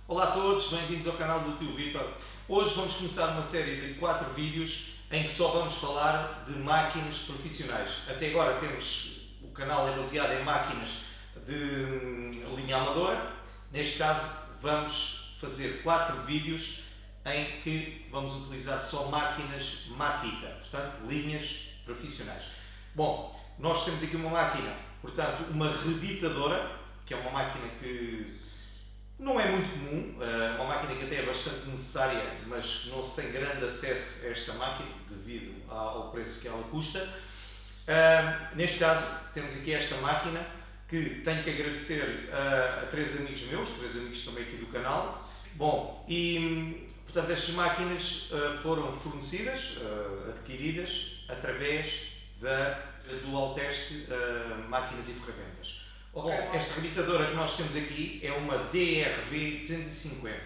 Olá a todos, bem-vindos ao canal do Tio Vitor. Hoje vamos começar uma série de 4 vídeos em que só vamos falar de máquinas profissionais. Até agora o canal é baseado em máquinas de linha amadora. Neste caso vamos fazer 4 vídeos em que vamos utilizar só máquinas Makita, portanto linhas profissionais. Bom, nós temos aqui uma máquina, portanto uma rebitadora, que é uma máquina que não é muito comum, uma máquina que até é bastante necessária, mas não se tem grande acesso a esta máquina devido ao preço que ela custa. Neste caso, temos aqui esta máquina que tenho que agradecer a 3 amigos meus, 3 amigos também aqui do canal. Bom, e portanto estas máquinas foram fornecidas, adquiridas através da Dual Test Máquinas e Ferramentas. Okay. Bom, esta rebitadora que nós temos aqui é uma DRV250.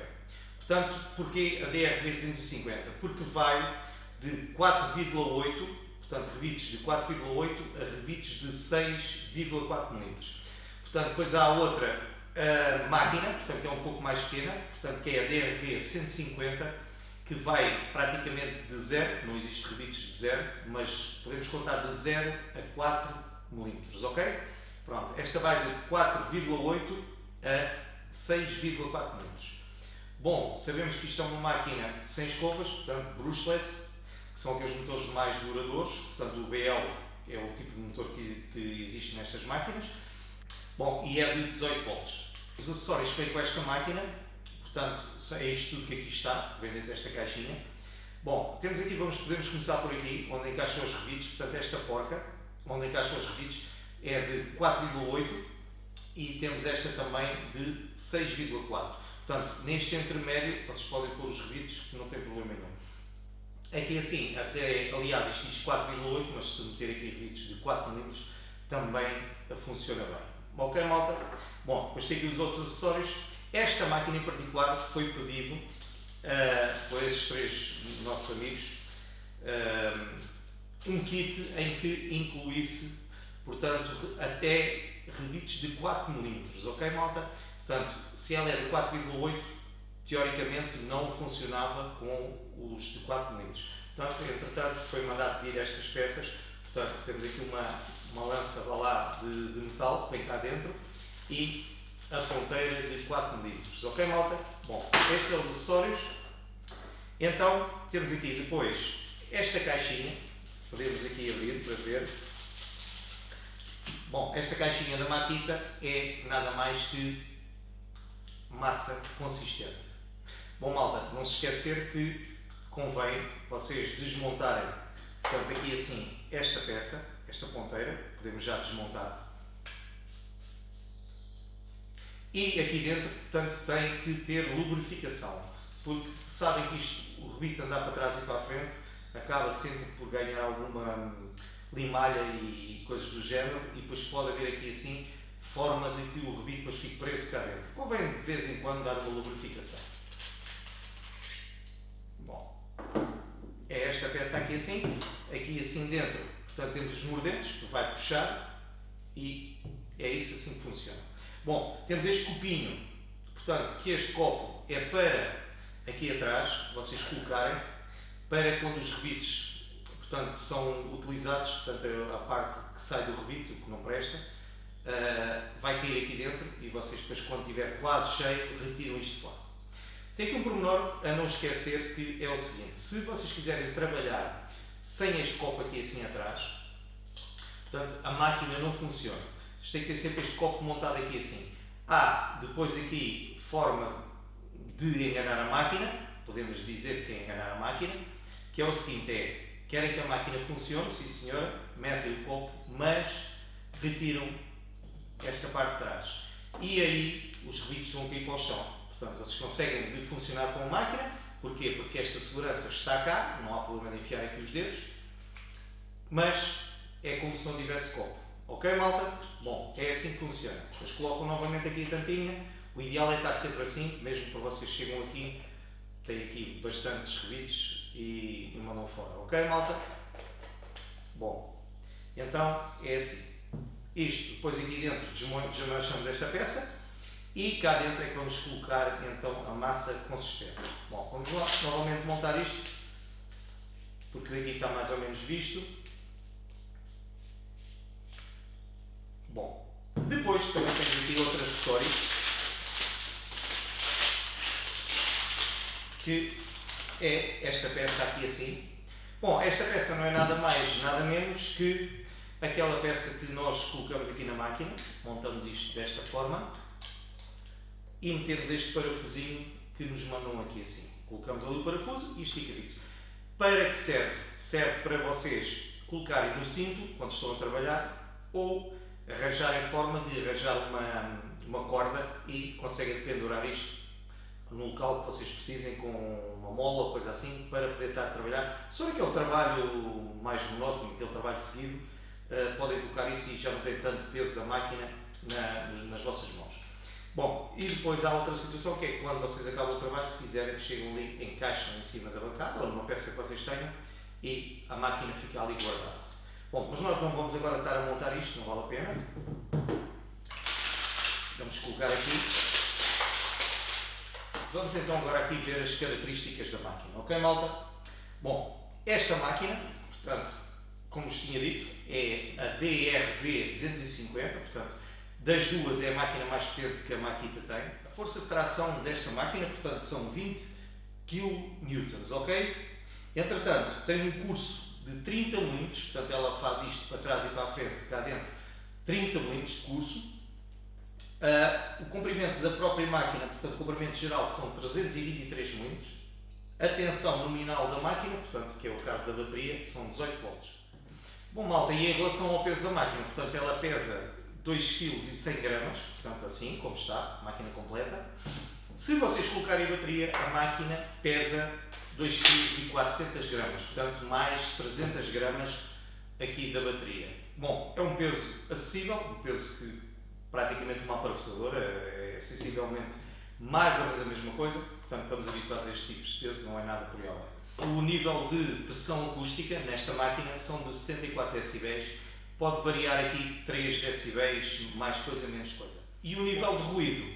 Portanto, porquê a DRV250? Porque vai de 4,8, portanto rebites de 4,8 a rebites de 6,4 mm. Portanto, depois há outra máquina, portanto, que é um pouco mais pequena, portanto, que é a DRV150, que vai praticamente de 0, não existe rebites de 0, mas podemos contar de 0 a 4 mm, ok? Pronto, esta vai de 4,8 a 6,4 mm. Bom, sabemos que isto é uma máquina sem escovas, portanto brushless, que são aqueles motores mais duradouros, portanto o BL é o tipo de motor que existe nestas máquinas. Bom, e é de 18 volts. Os acessórios que vêm com esta máquina, portanto, é isto tudo que aqui está, vem dentro desta caixinha. Bom, temos aqui, podemos começar por aqui, onde encaixam os rebites, portanto esta porca, onde encaixam os rebites, é de 4,8 e temos esta também de 6,4. Portanto, neste intermédio, vocês podem pôr os rebites, que não tem problema nenhum. Aqui assim, até, aliás, isto diz 4,8, mas se meter aqui rebites de 4 mm, também funciona bem. Ok, malta? Bom, depois tem aqui os outros acessórios. Esta máquina em particular foi pedido por esses 3 nossos amigos, um kit em que incluísse, portanto, até rebites de 4 mm, ok, malta? Portanto, se ela é de 4,8, teoricamente não funcionava com os de 4 mm. Portanto, entretanto, foi mandado vir estas peças. Portanto, temos aqui uma lança lá de metal que vem cá dentro e a ponteira de 4 mm, ok, malta? Bom, estes são os acessórios. Então, temos aqui depois esta caixinha, podemos aqui abrir para ver. Bom, esta caixinha da Makita é nada mais que massa consistente. Bom, malta, não se esquecer que convém vocês desmontarem, portanto, aqui assim, esta peça, esta ponteira, podemos já desmontar. E aqui dentro, portanto, tem que ter lubrificação, porque sabem que isto, o rebite andar para trás e para a frente, acaba sempre por ganhar alguma limalha e coisas do género, e depois pode haver aqui assim forma de que o rebite depois fique preso cá dentro. Convém de vez em quando dar uma lubrificação. Bom, é esta peça aqui assim dentro, portanto temos os mordentes que vai puxar e é isso assim que funciona. Bom, temos este copinho, portanto que este copo é para aqui atrás, vocês colocarem, para quando os rebites, portanto, são utilizados, portanto, a parte que sai do rebite, o que não presta, vai cair aqui dentro e vocês depois, quando estiver quase cheio, retiram isto de fora. Tem aqui um pormenor a não esquecer, que é o seguinte: se vocês quiserem trabalhar sem este copo aqui assim atrás, portanto, a máquina não funciona. Vocês têm que ter sempre este copo montado aqui assim. Há depois aqui forma de enganar a máquina, podemos dizer que é enganar a máquina, que é o seguinte: querem que a máquina funcione, sim senhora, metem o copo, mas retiram esta parte de trás. E aí os rebites vão cair para o chão. Portanto, vocês conseguem funcionar com a máquina. Porquê? Porque esta segurança está cá, não há problema de enfiar aqui os dedos, mas é como se não tivesse copo. Ok, malta? Bom, é assim que funciona. Depois colocam novamente aqui a tampinha. O ideal é estar sempre assim, mesmo para vocês chegam aqui, tem aqui bastantes rebites e mandam fora. Ok, malta? Bom, então é assim. Isto, depois aqui dentro desmanchamos esta peça e cá dentro é que vamos colocar então a massa consistente. Bom, vamos lá novamente montar isto, porque daqui está mais ou menos visto. Bom, depois também temos aqui outro acessório, que é esta peça aqui assim. Bom, esta peça não é nada mais, nada menos que aquela peça que nós colocamos aqui na máquina. Montamos isto desta forma e metemos este parafusinho que nos mandam aqui assim. Colocamos ali o parafuso e isto fica fixo. Para que serve? Serve para vocês colocarem no cinto quando estão a trabalhar ou arranjarem forma de arranjar uma corda e conseguem pendurar isto no local que vocês precisem, com uma mola ou coisa assim, para poder estar a trabalhar. Se for aquele trabalho mais monótono, aquele trabalho seguido, podem colocar isso e já não tem tanto peso da máquina nas vossas mãos. Bom, e depois há outra situação que é que quando vocês acabam o trabalho, se quiserem, chegam ali, encaixam em cima da bancada ou numa peça que vocês tenham e a máquina fica ali guardada. Bom, mas nós não vamos agora estar a montar isto, não vale a pena. Vamos colocar aqui. Vamos então agora aqui ver as características da máquina, ok, malta? Bom, esta máquina, portanto, como vos tinha dito, é a DRV 250, portanto, das duas é a máquina mais potente que a Makita tem. A força de tração desta máquina, portanto, são 20 kN, ok? Entretanto, tem um curso de 30 mm, portanto, ela faz isto para trás e para a frente, cá dentro, 30 mm de curso. O comprimento da própria máquina, portanto, o comprimento geral são 323 mm. A tensão nominal da máquina, portanto, que é o caso da bateria, são 18 volts. Bom, malta, e em relação ao peso da máquina, portanto, ela pesa 2,1 kg, portanto, assim, como está, máquina completa. Se vocês colocarem a bateria, a máquina pesa 2,4 kg, portanto, mais 300 gramas aqui da bateria. Bom, é um peso acessível, um peso que praticamente uma parafusadora, é sensivelmente mais ou menos a mesma coisa, portanto estamos habituados a este tipo de peso, não é nada por aí além. O nível de pressão acústica nesta máquina são de 74 decibéis, pode variar aqui 3 decibéis, mais coisa, menos coisa. E o nível de ruído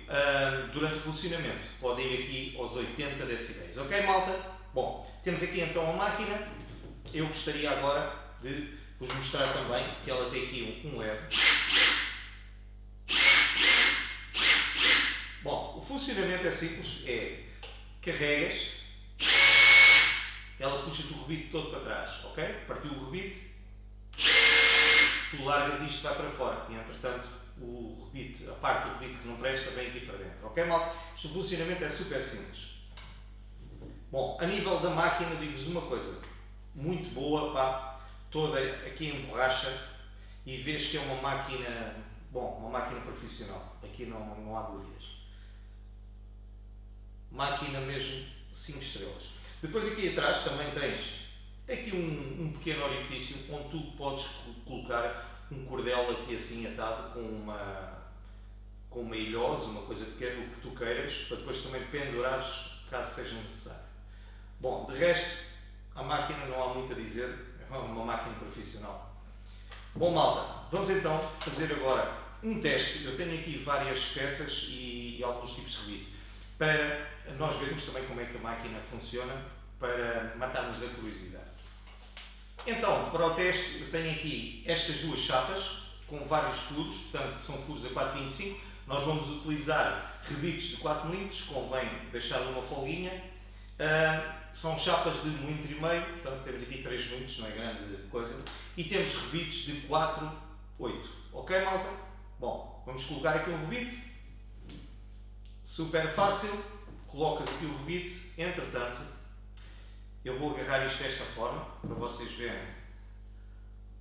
durante o funcionamento pode ir aqui aos 80 decibéis, ok, malta? Bom, temos aqui então a máquina. Eu gostaria agora de vos mostrar também que ela tem aqui um LED. Bom, o funcionamento é simples, é carregas, ela puxa-te o rebite todo para trás, ok? Partiu o rebite, tu largas e isto vai para fora e entretanto o rebite, a parte do rebite que não presta vem aqui para dentro, ok, malta? Este funcionamento é super simples. Bom, a nível da máquina digo-vos uma coisa, muito boa, pá, toda aqui em borracha e vês que é uma máquina, bom, uma máquina profissional, aqui não há dúvidas. Máquina mesmo 5 estrelas. Depois aqui atrás também tens aqui um pequeno orifício onde tu podes colocar um cordel aqui assim atado com uma ilhosa, uma coisa pequena, o que tu queiras, para depois também pendurares caso seja necessário. Bom, de resto, a máquina não há muito a dizer, é uma máquina profissional. Bom, malta, vamos então fazer agora um teste. Eu tenho aqui várias peças e alguns tipos de rebite, para nós vermos também como é que a máquina funciona, para matarmos a curiosidade. Então, para o teste, eu tenho aqui estas duas chapas, com vários furos, portanto são furos a 4,25. Nós vamos utilizar rebites de 4 mm, convém deixar uma folguinha. São chapas de 1,5 mm, portanto temos aqui 3 mm, não é grande coisa. E temos rebites de 4,8. Ok, malta? Bom, vamos colocar aqui um rebite. Super fácil. Colocas aqui o rebite, entretanto, eu vou agarrar isto desta forma, para vocês verem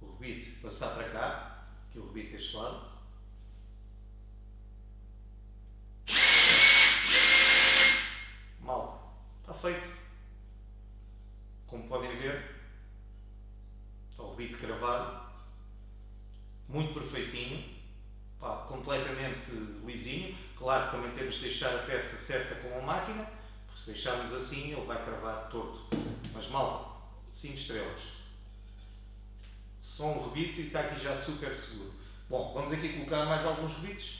o rebite passar para cá, aqui o rebite deste lado. Malta, está feito. Como podem ver, está o rebite cravado, muito perfeitinho, pá, completamente lisinho. Claro que também temos de deixar a peça certa com a máquina, porque se deixarmos assim ele vai cravar torto. Mas malta, 5 estrelas. Só um rebite e está aqui já super seguro. Bom, vamos aqui colocar mais alguns rebites.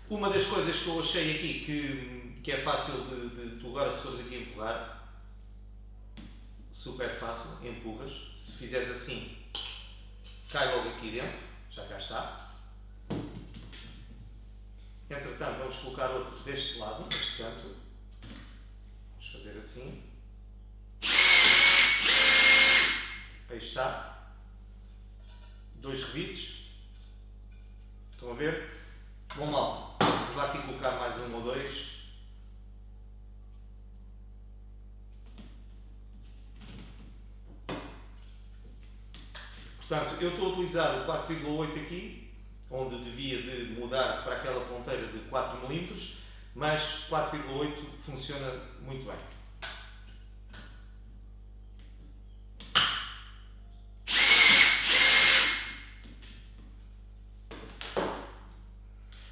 Uma das coisas que eu achei aqui que é fácil de tu agora, se fores aqui empurrar, super fácil, empurras. Se fizeres assim, cai logo aqui dentro, já cá está. Entretanto, vamos colocar outro deste lado, neste canto. Vamos fazer assim. Aí está. 2 rebites. Estão a ver? Bom, malta, vamos lá aqui colocar mais um ou dois. Portanto, eu estou a utilizar o 4,8 aqui, onde devia de mudar para aquela ponteira de 4 mm, mas 4,8 funciona muito bem.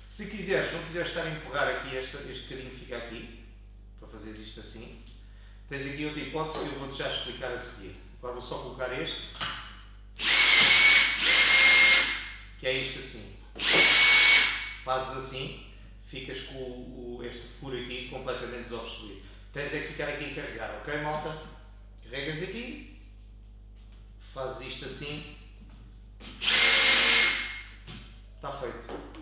Se quiseres, não quiseres estar a empurrar aqui, este bocadinho fica aqui, para fazeres isto assim, tens aqui outra hipótese que eu vou-te já explicar a seguir. Agora vou só colocar este, que é isto assim. Fazes assim, ficas com este furo aqui completamente desobstruído. Tens é que ficar aqui a carregar, ok, malta? Carregas aqui, fazes isto assim, está feito.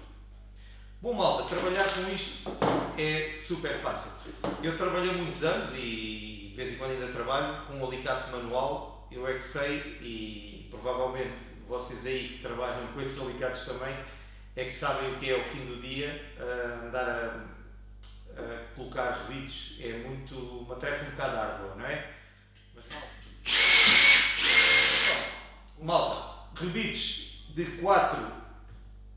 Bom, malta, trabalhar com isto é super fácil. Eu trabalhei muitos anos e de vez em quando ainda trabalho com um alicate manual, eu é que sei, e provavelmente vocês aí que trabalham com esses alicates também é que sabem o que é ao fim do dia. Andar a colocar rebites é uma tarefa um bocado árdua, não é? Mas malta, rebites de 4,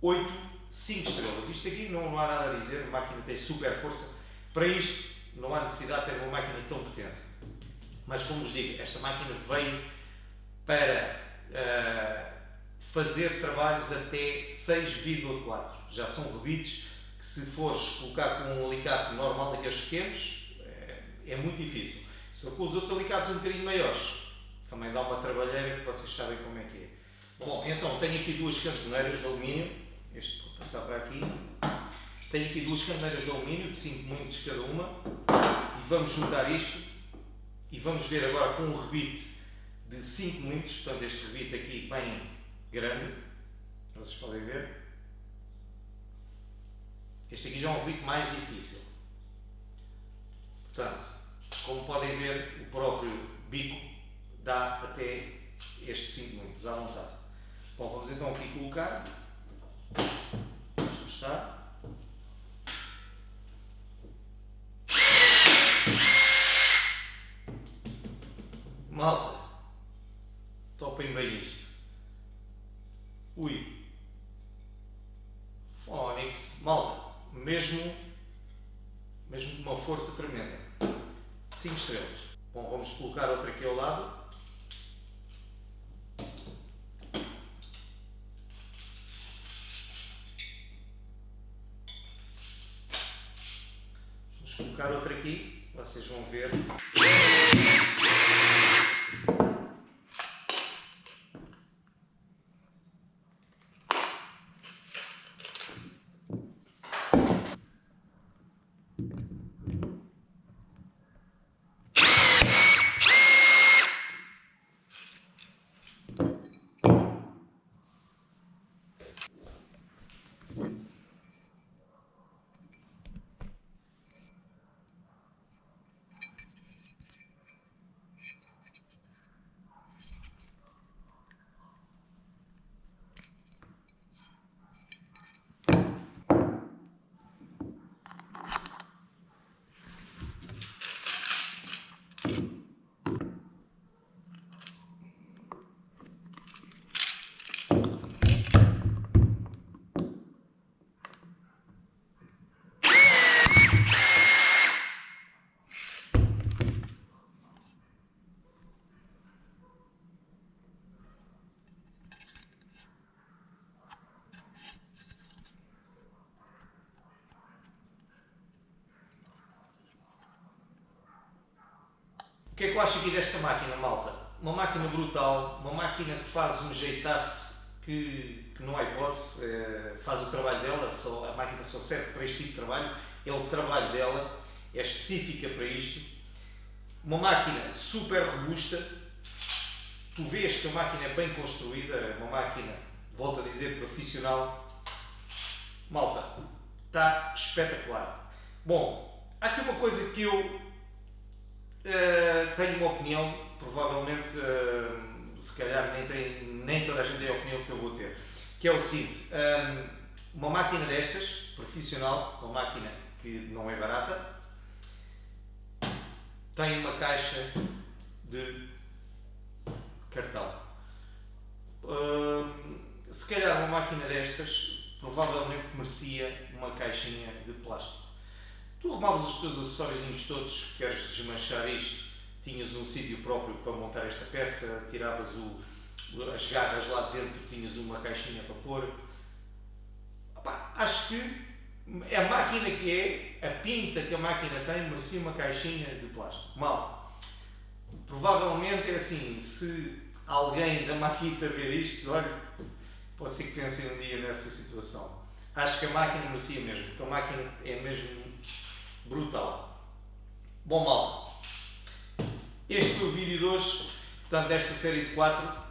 8, 5 estrelas. Isto aqui não há nada a dizer, a máquina tem super força. Para isto não há necessidade de ter uma máquina tão potente. Mas como vos digo, esta máquina veio para fazer trabalhos até 6,4. Já são rebites que, se fores colocar com um alicate normal daqueles pequenos, é muito difícil. Se for com os outros alicates um bocadinho maiores, também dá uma trabalheira que vocês sabem como é que é. Bom, então tenho aqui 2 cantoneiras de alumínio. Este vou passar para aqui. Tenho aqui 2 cantoneiras de alumínio de 5 mm cada uma. E vamos juntar isto. E vamos ver agora com um rebite de 5 mm. Portanto, este rebite aqui bem grande. Vocês podem ver. Este aqui já é um rebite mais difícil. Portanto, como podem ver, o próprio bico dá até estes 5 mm à vontade. Bom, vamos então aqui colocar. Já está. Malta, topem bem isto. Ui. Fónix. Malta, mesmo com uma força tremenda. 5 estrelas. Bom, vamos colocar outra aqui ao lado. Vamos colocar outra aqui, vocês vão ver. O que é que eu acho aqui desta máquina, malta? Uma máquina brutal, uma máquina que faz um jeitaço que que não há hipótese, faz o trabalho dela, a máquina só serve para este tipo de trabalho, é o trabalho dela, é específica para isto. Uma máquina super robusta, tu vês que a máquina é bem construída, é uma máquina, volto a dizer, profissional. Malta, está espetacular. Bom, há aqui uma coisa que eu tenho uma opinião, provavelmente se calhar nem toda a gente tem a opinião que eu vou ter, que é o seguinte, uma máquina destas, profissional, uma máquina que não é barata, tem uma caixa de cartão. Se calhar uma máquina destas provavelmente merecia uma caixinha de plástico. Tu arrumavas os teus acessórios todos, queres desmanchar isto, tinhas um sítio próprio para montar esta peça, tiravas as garras lá dentro, tinhas uma caixinha para pôr. Opa, acho que a máquina que é, a pinta que a máquina tem, merecia uma caixinha de plástico. Mal. Provavelmente é assim, se alguém da Makita ver isto, olha, pode ser que pensem um dia nessa situação. Acho que a máquina merecia mesmo, porque a máquina é mesmo brutal. Bom, malta, este foi o vídeo de hoje, portanto, desta série de 4.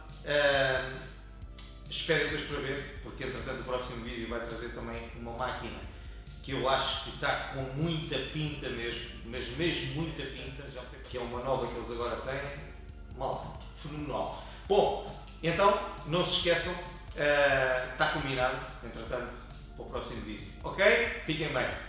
Espero depois para ver, porque entretanto o próximo vídeo vai trazer também uma máquina que eu acho que está com muita pinta mesmo, mas mesmo muita pinta, que é uma nova que eles agora têm. Malta, fenomenal. Bom, então, não se esqueçam, está combinado, entretanto, para o próximo vídeo. Ok? Fiquem bem.